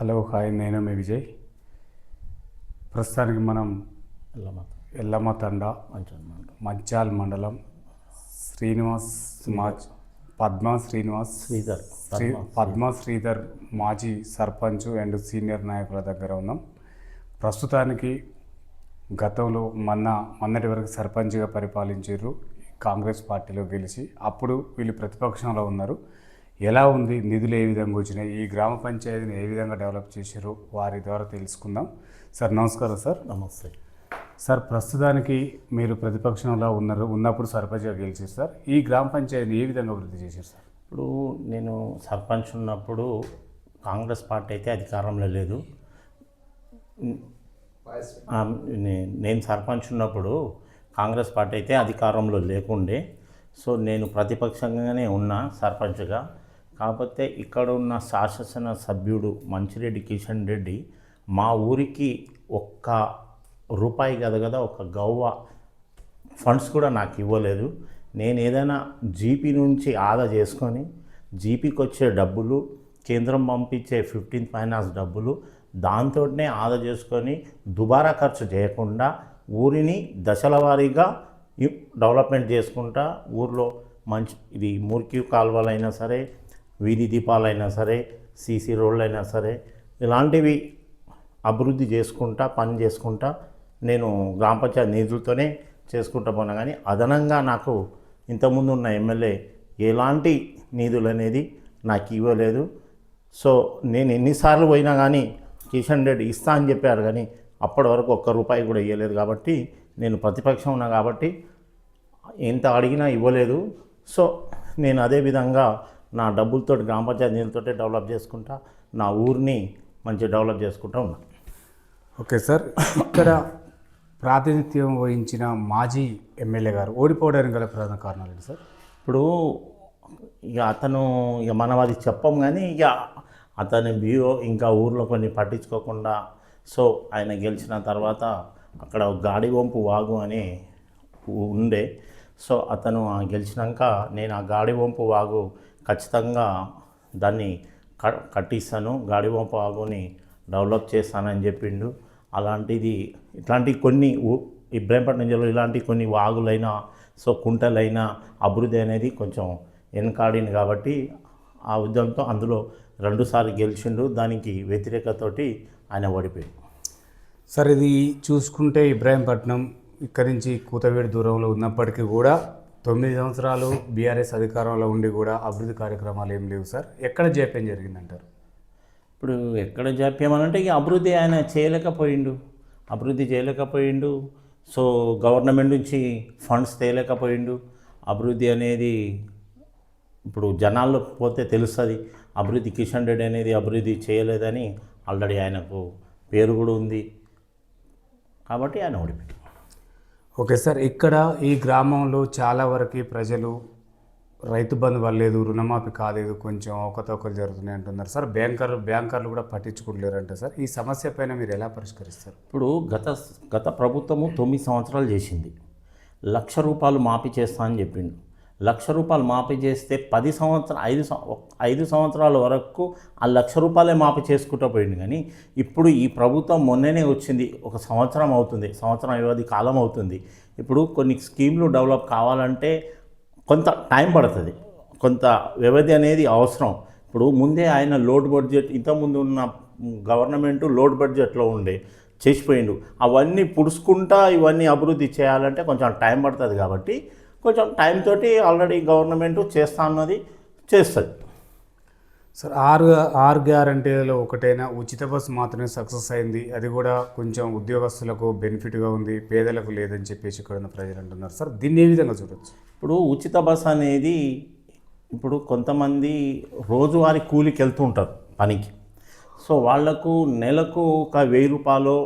Hello hi, నేను మీ విజయ్. ప్రస్తుతానికి మనం ఎల్లమ్మ తండ మంచాల్ మండలం శ్రీనివాస్ పద్మ శ్రీధర్ మాజీ సర్పంచ్ అండ్ సీనియర్ నాయకుల దగ్గర ఉన్నాం. ప్రస్తుతానికి గతంలో మొన్నటి వరకు సర్పంచ్గా పరిపాలించారు, కాంగ్రెస్ పార్టీలో గెలిచి. అప్పుడు వీళ్ళు ప్రతిపక్షంలో ఉన్నారు. ఎలా ఉంది, నిధులు ఏ విధంగా వచ్చినాయి, ఈ గ్రామ పంచాయతీని ఏ విధంగా డెవలప్ చేశారు, వారి ద్వారా తెలుసుకుందాం. సార్ నమస్కారం. సార్ నమస్తే సార్, ప్రస్తుతానికి మీరు ప్రతిపక్షంలో ఉన్నప్పుడు సర్పంచ్గా గెలిచారు సార్. ఈ గ్రామ పంచాయతీని ఏ విధంగా అభివృద్ధి చేశారు సార్? ఇప్పుడు నేను సర్పంచ్ ఉన్నప్పుడు కాంగ్రెస్ పార్టీ అయితే అధికారంలో లేదు. నేను సర్పంచ్ ఉన్నప్పుడు కాంగ్రెస్ పార్టీ అయితే అధికారంలో లేకుండే. సో నేను ప్రతిపక్షంగానే ఉన్నా సర్పంచ్గా. కాకపోతే ఇక్కడ ఉన్న శాసన సభ్యుడు మంచిరెడ్డి కిషన్ రెడ్డి మా ఊరికి ఒక్క రూపాయి కదా ఒక గవ్వ ఫండ్స్ కూడా నాకు ఇవ్వలేదు. నేను ఏదైనా జీపీ నుంచి ఆదా చేసుకొని జీపీకి వచ్చే డబ్బులు, కేంద్రం పంపించే 15th ఫైనాన్స్ డబ్బులు, దాంతోనే ఆదా చేసుకొని దుబారా ఖర్చు చేయకుండా ఊరిని దశల వారీగా డెవలప్మెంట్ చేసుకుంటా ఊర్లో ఇది మురికి కాలువలైనా సరే, వీధి దీపాలైనా సరే, సీసీ రోడ్లు అయినా సరే, ఇలాంటివి అభివృద్ధి చేసుకుంటా పని చేసుకుంటా నేను గ్రామ పంచాయతీ నిధులతోనే చేసుకుంటా పోయినా. కానీ అదనంగా నాకు ఇంతకుముందు ఉన్న ఎమ్మెల్యే ఎలాంటి నిధులు అనేది నాకు ఇవ్వలేదు. సో నేను ఎన్నిసార్లు పోయినా కానీ కిషన్ రెడ్డి ఇస్తా అని చెప్పారు, కానీ అప్పటి వరకు ఒక్క రూపాయి కూడా ఇవ్వలేదు. కాబట్టి నేను ప్రతిపక్షం ఉన్నా కాబట్టి ఎంత అడిగినా ఇవ్వలేదు. సో నేను అదేవిధంగా నా డబ్బులతో గ్రామ పంచాయతీ నిధులతో డెవలప్ చేసుకుంటా నా ఊరిని మంచిగా డెవలప్ చేసుకుంటా ఉన్నా. ఓకే సార్, ఇక్కడ ప్రాతినిధ్యం వహించిన మాజీ ఎమ్మెల్యే గారు ఓడిపోవడానికి గల ప్రధాన కారణాలు ఏంటి సార్? ఇప్పుడు అతను మనం అది చెప్పం, కానీ అతని వ్యూహో ఇంకా ఊర్లో కొన్ని పట్టించుకోకుండా. సో ఆయన గెలిచిన తర్వాత అక్కడ గాడివంపు వాగు అని ఉండే. సో అతను గెలిచినాక నేను ఆ గాడివంపు వాగు ఖచ్చితంగా దాన్ని కట్టిస్తాను, గాడివంపు వాగుని డెవలప్ చేస్తానని చెప్పిండు. ఇట్లాంటి కొన్ని ఇబ్రాహీంపట్నం జిల్లాలో ఇలాంటి కొన్ని వాగులైనా, సో కుంటలైనా అభివృద్ధి అనేది కొంచెం వెనకాడింది. కాబట్టి ఆ ఉద్యమంతో అందులో 2 సార్లు గెలిచిండు. దానికి వ్యతిరేకతోటి ఆయన ఓడిపోయాడు. సార్, ఇది చూసుకుంటే ఇబ్రాహీంపట్నం ఇక్కడి నుంచి కూతవేడి దూరంలో ఉన్నప్పటికీ కూడా 9 సంవత్సరాలు బీఆర్ఎస్ అధికారంలో ఉండి కూడా అభివృద్ధి కార్యక్రమాలు ఏం లేవు సార్. ఎక్కడ జాప్యం జరిగిందంటారు? ఇప్పుడు ఎక్కడ జాప్యం అని అంటే అభివృద్ధి ఆయన చేయలేకపోయిండు. సో గవర్నమెంట్ నుంచి ఫండ్స్ తేలేకపోయిండు. అభివృద్ధి అనేది ఇప్పుడు జనాల్లో పోతే తెలుస్తుంది. అభివృద్ధి కిషన్ రెడ్డి అనేది అభివృద్ధి చేయలేదని ఆల్రెడీ ఆయనకు పేరు కూడా ఉంది. కాబట్టి ఆయన ఓడిపోయాడు. ఓకే సార్, ఇక్కడ ఈ గ్రామంలో చాలా వరకు ప్రజలు రైతు బంధు వల్లేదు, రుణమాఫీ కాలేదు, కొంచెం అవకతవకలు జరుగుతున్నాయి అంటున్నారు సార్. బ్యాంకర్లు కూడా పట్టించుకుంటలేరంట సార్. ఈ సమస్య పైన మీరు ఎలా పరిష్కరిస్తారు? ఇప్పుడు గత ప్రభుత్వము 9 సంవత్సరాలు చేసింది. 1,00,000 రూపాయలు మాఫీ చేస్తా అని చెప్పిండు. 1,00,000 రూపాయలు మాఫీ చేస్తే 5 సంవత్సరాల వరకు ఆ 1,00,000 రూపాయలే మాఫీ చేసుకుంటూ పోయింది. కానీ ఇప్పుడు ఈ ప్రభుత్వం మొన్ననే వచ్చింది, 1 సంవత్సరం అవుతుంది, సంవత్సరం వ్యవధి కాలం అవుతుంది. ఇప్పుడు కొన్ని స్కీమ్లు డెవలప్ కావాలంటే కొంత టైం పడుతుంది, కొంత వ్యవధి అనేది అవసరం. ఇప్పుడు ముందే ఆయన లోడ్ బడ్జెట్, ఇంతకుముందు ఉన్న గవర్నమెంటు లోడ్ బడ్జెట్లో ఉండే చేసిపోయిండు. అవన్నీ పుడుచుకుంటా ఇవన్నీ అభివృద్ధి చేయాలంటే కొంచెం టైం పడుతుంది. కాబట్టి కొంచెం టైం తోటి ఆల్రెడీ గవర్నమెంట్ చేస్తా అన్నది చేస్తుంది సార్. ఆరు గ్యారంటీలలో ఒకటైనా ఉచిత బస్సు మాత్రమే సక్సెస్ అయింది. అది కూడా కొంచెం ఉద్యోగస్తులకు బెనిఫిట్గా ఉంది, పేదలకు లేదని చెప్పేసి ఇక్కడ ఉన్న ప్రజలు అంటున్నారు సార్. దీన్ని ఏ విధంగా చూడవచ్చు? ఇప్పుడు ఉచిత బస్సు అనేది ఇప్పుడు కొంతమంది రోజువారీ కూలికి వెళ్తూ ఉంటారు పనికి. సో వాళ్లకు నెలకు ఒక 1,000 రూపాయలు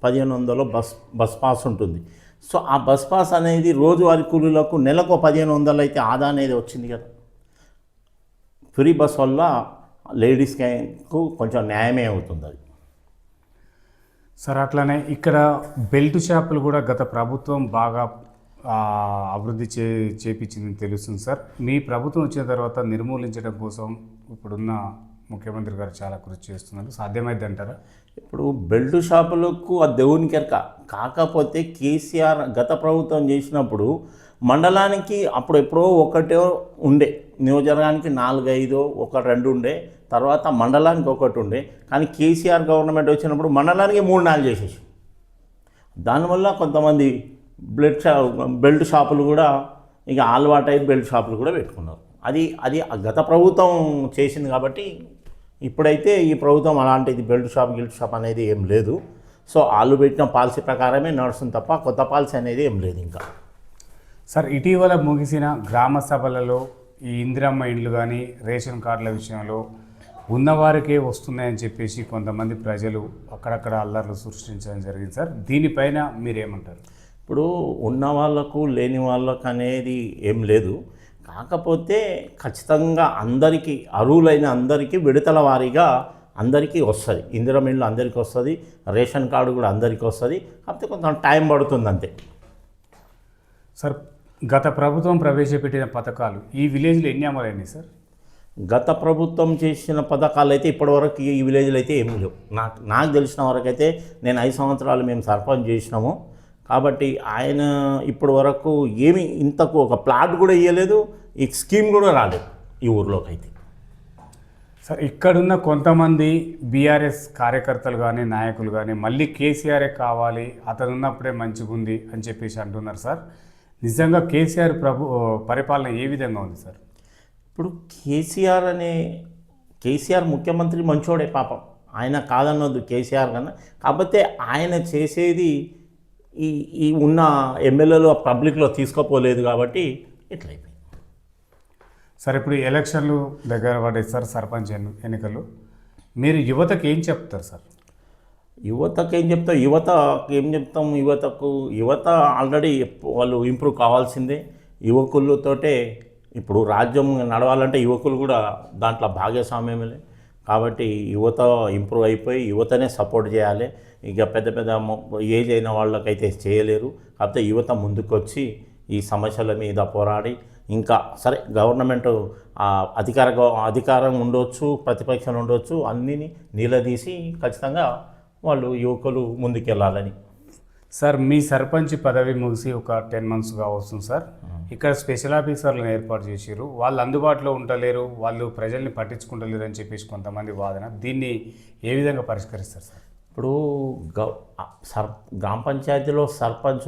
1,500 బస్ పాస్ ఉంటుంది. సో ఆ బస్ పాస్ అనేది రోజువారీ కూలీలకు నెలకు 1,500 అయితే ఆదా అనేది వచ్చింది కదా. ఫ్రీ బస్ వల్ల లేడీస్కి కొంచెం న్యాయమే అవుతుంది అది సార్. అట్లానే ఇక్కడ బెల్ట్ షాపులు కూడా గత ప్రభుత్వం బాగా అభివృద్ధి చేపించిందని తెలుస్తుంది సార్. మీ ప్రభుత్వం వచ్చిన తర్వాత నిర్మూలించడం కోసం ఇప్పుడున్న ముఖ్యమంత్రి గారు చాలా కృషి చేస్తున్నారు, సాధ్యమైంది అంటారా? ఇప్పుడు బెల్ట్ షాపులకు ఆ దేవునికి ఎరక. కాకపోతే కేసీఆర్ గత ప్రభుత్వం చేసినప్పుడు మండలానికి అప్పుడు ఎప్పుడో ఒకటో ఉండే, నియోజకవర్గానికి 4-5 1-2 ఉండే, తర్వాత మండలానికి ఒకటి ఉండే. కానీ కేసీఆర్ గవర్నమెంట్ వచ్చినప్పుడు మండలానికి 3-4 చేసేసి, దానివల్ల కొంతమంది బెల్ట్ షాపులు కూడా ఇక అలవాటై బెల్ట్ షాపులు కూడా పెట్టుకున్నారు. అది గత ప్రభుత్వం చేసింది కాబట్టి. ఇప్పుడైతే ఈ ప్రభుత్వం అలాంటిది గిల్ట్ షాప్ అనేది ఏం లేదు. సో వాళ్ళు పెట్టిన పాలసీ ప్రకారమే నడుస్తుంది తప్ప కొత్త పాలసీ అనేది ఏం లేదు. ఇంకా సార్, ఇటీవల ముగిసిన గ్రామ సభలలో ఈ ఇందిరమ్మ ఇండ్లు కానీ రేషన్ కార్డుల విషయంలో ఉన్నవారికే వస్తున్నాయని చెప్పేసి కొంతమంది ప్రజలు అక్కడక్కడ అల్లర్లు సృష్టించడం జరిగింది సార్. దీనిపైన మీరేమంటారు? ఇప్పుడు ఉన్న వాళ్ళకు లేని వాళ్ళకు అనేది ఏం లేదు. కాకపోతే ఖచ్చితంగా అందరికీ అర్హులైన అందరికీ విడతల వారీగా అందరికీ వస్తుంది. ఇందిరమ్మ ఇండ్లు అందరికీ వస్తుంది, రేషన్ కార్డు కూడా అందరికీ వస్తుంది. కాకపోతే కొంత టైం పడుతుంది అంతే. సార్, గత ప్రభుత్వం ప్రవేశపెట్టిన పథకాలు ఈ విలేజ్లో ఎన్ని అమలైనాయి సార్? గత ప్రభుత్వం చేసిన పథకాలు అయితే ఇప్పటివరకు ఈ విలేజ్లో అయితే ఏమీ లేవు. నాకు తెలిసిన వరకు అయితే నేను 5 సంవత్సరాలు మేము సర్పంచ్ చేసినాము కాబట్టి ఆయన ఇప్పటి వరకు ఏమి ఇంతకు ఒక ప్లాట్ కూడా ఇవ్వలేదు, ఈ స్కీమ్ కూడా రాలేదు ఈ ఊర్లోకి అయితే. సార్, ఇక్కడున్న కొంతమంది బీఆర్ఎస్ కార్యకర్తలు కానీ నాయకులు కానీ మళ్ళీ కేసీఆరే కావాలి, అతను ఉన్నప్పుడే మంచిగా ఉంది అని చెప్పేసి అంటున్నారు సార్. నిజంగా కేసీఆర్ పరిపాలన ఏ విధంగా ఉంది సార్? ఇప్పుడు కేసీఆర్ ముఖ్యమంత్రి మంచోడే పాపం, ఆయన కాదన్నొద్దు కేసీఆర్ కన్నా. కాకపోతే ఆయన చేసేది ఈ ఉన్న ఎమ్మెల్యేలు పబ్లిక్లో తీసుకోపోలేదు కాబట్టి ఇట్లయిపోయింది. సార్, ఇప్పుడు ఎలక్షన్లు దగ్గర పడ్డాయి సార్, సర్పంచ్ ఎన్నికలు. మీరు యువతకు ఏం చెప్తారు సార్? యువతకు ఏం చెప్తాం? యువత ఆల్రెడీ వాళ్ళు ఇంప్రూవ్ కావాల్సిందే. యువకులతోటే ఇప్పుడు రాజ్యం నడవాలంటే యువకులు కూడా దాంట్లో భాగస్వామ్యమే. కాబట్టి యువత ఇంప్రూవ్ అయిపోయి యువతనే సపోర్ట్ చేయాలి. ఇక పెద్ద ఏజ్ అయిన వాళ్ళకైతే చేయలేరు. కాకపోతే యువత ముందుకొచ్చి ఈ సమస్యల మీద పోరాడి, ఇంకా సరే గవర్నమెంట్ అధికారం ఉండొచ్చు, ప్రతిపక్షం ఉండొచ్చు, అన్నిని నిలదీసి ఖచ్చితంగా వాళ్ళు యువకులు ముందుకెళ్ళాలని. సార్, మీ సర్పంచ్ పదవి ముగిసి ఒక 10 monthsగా వస్తుంది సార్. ఇక్కడ స్పెషల్ ఆఫీసర్లను ఏర్పాటు చేశారు, వాళ్ళు అందుబాటులో ఉండలేరు, వాళ్ళు ప్రజల్ని పట్టించుకుంటలేరు అని చెప్పేసి కొంతమంది వాదన. దీన్ని ఏ విధంగా పరిష్కరిస్తారు సార్? ఇప్పుడు గ్రామ పంచాయతీలో సర్పంచ్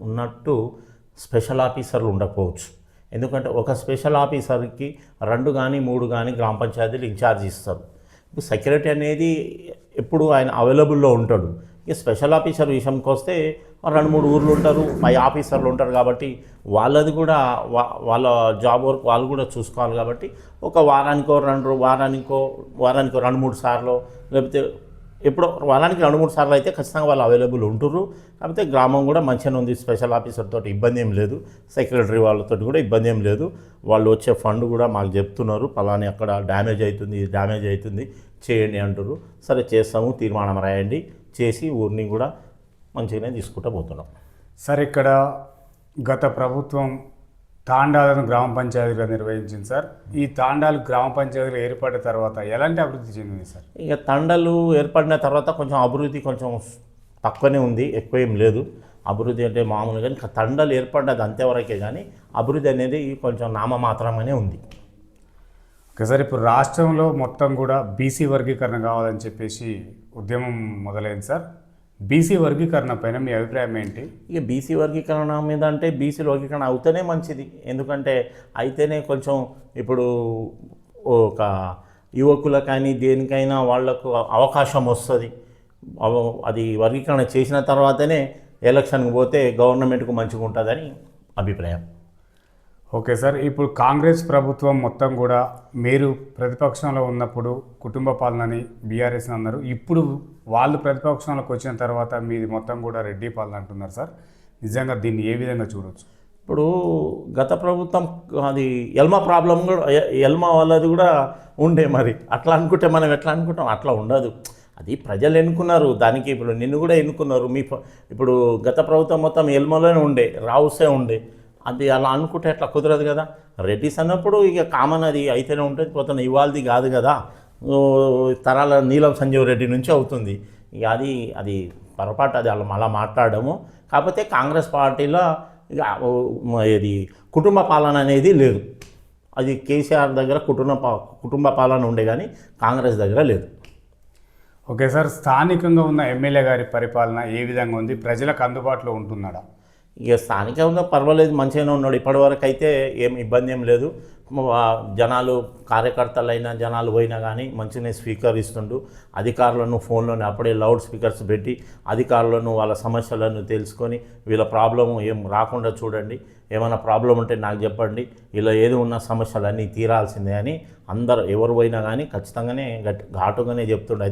ఉన్నట్టు స్పెషల్ ఆఫీసర్లు ఉండకపోవచ్చు. ఎందుకంటే ఒక స్పెషల్ ఆఫీసర్కి 2 కానీ 3 కానీ గ్రామ పంచాయతీలు ఇన్ఛార్జ్ ఇస్తారు. ఇప్పుడు సెక్రటరీ అనేది ఎప్పుడు ఆయన అవైలబుల్లో ఉంటాడు. ఇక స్పెషల్ ఆఫీసర్ విషయంకి వస్తే 2-3 ఊర్లు ఉంటారు, 5 ఆఫీసర్లు ఉంటారు. కాబట్టి వాళ్ళది కూడా వాళ్ళ జాబ్ వర్క్ వాళ్ళు కూడా చూసుకోవాలి. కాబట్టి ఒక వారానికి 2-3 సార్లు, లేకపోతే ఎప్పుడో వారానికి 2-3 సార్లు అయితే ఖచ్చితంగా వాళ్ళు అవైలబుల్ ఉంటుర్రు. కాకపోతే గ్రామం కూడా మంచిగా ఉంది, స్పెషల్ ఆఫీసర్ తోటి ఇబ్బంది ఏం లేదు, సెక్రటరీ వాళ్ళతో కూడా ఇబ్బంది ఏం లేదు. వాళ్ళు వచ్చే ఫండ్ కూడా మాకు చెప్తున్నారు, పలాని అక్కడ డ్యామేజ్ అవుతుంది చేయండి అంటారు. సరే చేస్తాము, తీర్మానం రాయండి, చేసి ఊరిని కూడా మంచిగానే తీసుకుంటూ పోతున్నాం. సార్, ఇక్కడ గత ప్రభుత్వం తాండాలను గ్రామ పంచాయతీగా నిర్వహించింది సార్. ఈ తాండాలు గ్రామ పంచాయతీలు ఏర్పడిన తర్వాత ఎలాంటి అభివృద్ధి చెందింది సార్? ఇక తండలు ఏర్పడిన తర్వాత కొంచెం అభివృద్ధి కొంచెం తక్కువనే ఉంది, ఎక్కువ ఏం లేదు అభివృద్ధి అంటే మామూలుగా. కానీ తండలు ఏర్పడ్డది అంతేవరకే, కానీ అభివృద్ధి అనేది కొంచెం నామమాత్రమనే ఉంది. ఓకే సార్, ఇప్పుడు రాష్ట్రంలో మొత్తం కూడా బీసీ వర్గీకరణ కావాలని చెప్పేసి ఉద్యమం మొదలైంది సార్. బీసీ వర్గీకరణ పైన మీ అభిప్రాయం ఏంటి? ఇక బీసీ వర్గీకరణ మీద అంటే బీసీ వర్గీకరణ అవుతేనే మంచిది. ఎందుకంటే అయితేనే కొంచెం ఇప్పుడు ఒక యువకుల కానీ దేనికైనా వాళ్లకు అవకాశం వస్తుంది. అది వర్గీకరణ చేసిన తర్వాతనే ఎలక్షన్కి పోతే గవర్నమెంట్కు మంచిగా ఉంటుందని అభిప్రాయం. ఓకే సార్, ఇప్పుడు కాంగ్రెస్ ప్రభుత్వం మొత్తం కూడా మీరు ప్రతిపక్షంలో ఉన్నప్పుడు కుటుంబ పాలనని బీఆర్ఎస్ అన్నారు. ఇప్పుడు వాళ్ళు ప్రతిపక్షంలోకి వచ్చిన తర్వాత మీది మొత్తం కూడా రెడ్డి పాలన అంటున్నారు సార్. నిజంగా దీన్ని ఏ విధంగా చూడవచ్చు? ఇప్పుడు గత ప్రభుత్వం అది ఎల్మా ప్రాబ్లం కూడా ఎల్మా వాళ్ళది కూడా ఉండే. మరి అట్లా అనుకుంటే మనం ఎట్లా అనుకుంటాం? అట్లా ఉండదు. అది ప్రజలు ఎన్నుకున్నారు, దానికి ఇప్పుడు నిన్ను కూడా ఎన్నుకున్నారు. ఇప్పుడు గత ప్రభుత్వం మొత్తం ఎల్మలోనే ఉండే, రావుసే ఉండే. అది అలా అనుకుంటే అట్లా కుదరదు కదా. రెడ్డిస్ అన్నప్పుడు ఇక కామన్ అది అయితేనే ఉంటుంది, పోతున్న ఇవాళది కాదు కదా, తరాల నీలం సంజీవ్ రెడ్డి నుంచి అవుతుంది. ఇక అది పొరపాటు, అది అలా మాట్లాడము. కాకపోతే కాంగ్రెస్ పార్టీలో ఇక ఇది కుటుంబ పాలన అనేది లేదు. అది కేసీఆర్ దగ్గర కుటుంబ పాలన ఉండే కానీ కాంగ్రెస్ దగ్గర లేదు. ఓకే సార్, స్థానికంగా ఉన్న ఎమ్మెల్యే గారి పరిపాలన ఏ విధంగా ఉంది? ప్రజలకు అందుబాటులో ఉంటున్నాడా? ఇక స్థానికంగా పర్వాలేదు, మంచిగానే ఉన్నాడు. ఇప్పటివరకు అయితే ఏం ఇబ్బంది ఏం లేదు. జనాలు కార్యకర్తలైనా జనాలు పోయినా కానీ మంచిగానే స్వీకరిస్తుండు. అధికారులను ఫోన్లోనే అప్పుడే లౌడ్ స్పీకర్స్ పెట్టి అధికారులను వాళ్ళ సమస్యలను తెలుసుకొని వీళ్ళ ప్రాబ్లం ఏం రాకుండా చూడండి, ఏమైనా ప్రాబ్లం ఉంటే నాకు చెప్పండి, ఇలా ఏది ఉన్న సమస్యలన్నీ తీరాల్సిందే అని అందరు ఎవరు పోయినా కానీ ఖచ్చితంగానే ఘాటుగానే చెప్తుండే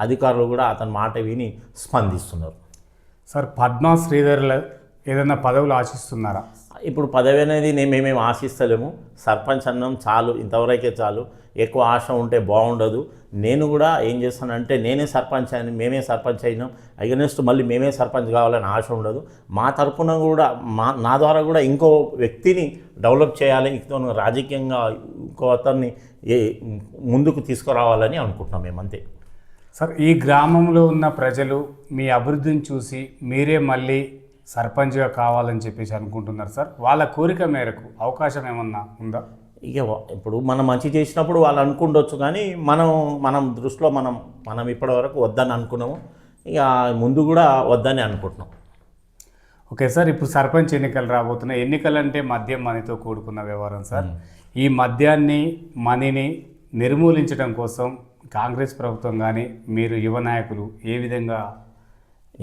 అధికారులు కూడా అతని మాట విని స్పందిస్తున్నారు. సార్, పద్మా శ్రీధర్ల ఏదైనా పదవులు ఆశిస్తున్నారా? ఇప్పుడు పదవి అనేది మేమేం ఆశిస్తలేము. సర్పంచ్ అన్నం చాలు, ఇంతవరకే చాలు. ఎక్కువ ఆశ ఉంటే బాగుండదు. నేను కూడా ఏం చేస్తానంటే మేమే సర్పంచ్ అయినాం, అగెనెస్ట్ మళ్ళీ మేమే సర్పంచ్ కావాలని ఆశ ఉండదు. మా తరపున కూడా నా ద్వారా కూడా ఇంకో వ్యక్తిని డెవలప్ చేయాలి, రాజకీయంగా ఇంకో అతన్ని ముందుకు తీసుకురావాలని అనుకుంటున్నాం మేము, అంతే. సార్, ఈ గ్రామంలో ఉన్న ప్రజలు మీ అభివృద్ధిని చూసి మీరే మళ్ళీ సర్పంచ్గా కావాలని చెప్పేసి అనుకుంటున్నారు సార్. వాళ్ళ కోరిక మేరకు అవకాశం ఏమన్నా ఉందా? ఇక ఇప్పుడు మనం మంచి చేసినప్పుడు వాళ్ళు అనుకుండొచ్చు, కానీ మనం దృష్టిలో మనం ఇప్పటివరకు వద్దని అనుకున్నాము. ఇక ముందు కూడా వద్దని అనుకుంటున్నాం. ఓకే సార్, ఇప్పుడు సర్పంచ్ ఎన్నికలు రాబోతున్నాయి. ఎన్నికలు అంటే మద్యం మనీతో కూడుకున్న వ్యవహారం సార్. ఈ మద్యాన్ని మనీని నిర్మూలించడం కోసం కాంగ్రెస్ ప్రభుత్వం కానీ మీరు యువ నాయకులు ఏ విధంగా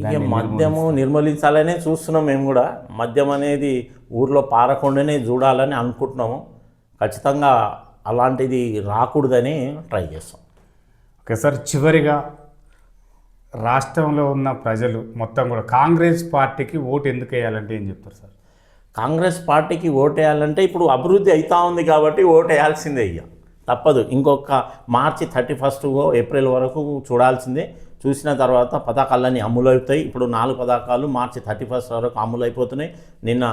ఇక మద్యము నిర్మూలించాలనే చూస్తున్నాం. మేము కూడా మద్యం అనేది ఊర్లో పారకుండానే చూడాలని అనుకుంటున్నాము. ఖచ్చితంగా అలాంటిది రాకూడదని ట్రై చేస్తాం. ఓకే సార్, చివరిగా రాష్ట్రంలో ఉన్న ప్రజలు మొత్తం కూడా కాంగ్రెస్ పార్టీకి ఓటు ఎందుకు వేయాలంటే ఏం చెప్తారు సార్? కాంగ్రెస్ పార్టీకి ఓటు వేయాలంటే ఇప్పుడు అభివృద్ధి అవుతూ ఉంది కాబట్టి ఓటు వేయాల్సిందే, ఇక తప్పదు. ఇంకొక మార్చి 31 ఏప్రిల్ వరకు చూడాల్సిందే. చూసిన తర్వాత పథకాలన్నీ అమలవుతాయి. ఇప్పుడు 4 పథకాలు మార్చి 31 వరకు అమలైపోతున్నాయి. నిన్న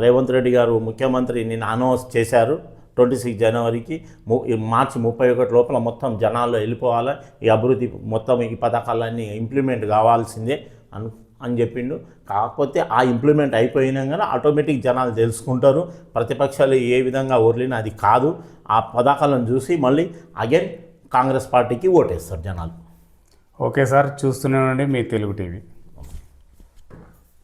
రేవంత్ రెడ్డి గారు ముఖ్యమంత్రి నిన్న అనౌన్స్ చేశారు 26 జనవరికి మార్చి 31 లోపల మొత్తం జనాల్లో వెళ్ళిపోవాలి, ఈ అభివృద్ధి మొత్తం ఈ పథకాలన్నీ ఇంప్లిమెంట్ కావాల్సిందే అని చెప్పిండు. కాకపోతే ఆ ఇంప్లిమెంట్ అయిపోయినా కానీ ఆటోమేటిక్ జనాలు తెలుసుకుంటారు. ప్రతిపక్షాలు ఏ విధంగా ఓర్లినా అది కాదు. ఆ పథకాలను చూసి మళ్ళీ అగైన్ కాంగ్రెస్ పార్టీకి ఓటేస్తారు జనాలు. ఓకే సార్, చూస్తూనే ఉండండి మీ తెలుగు టీవీ.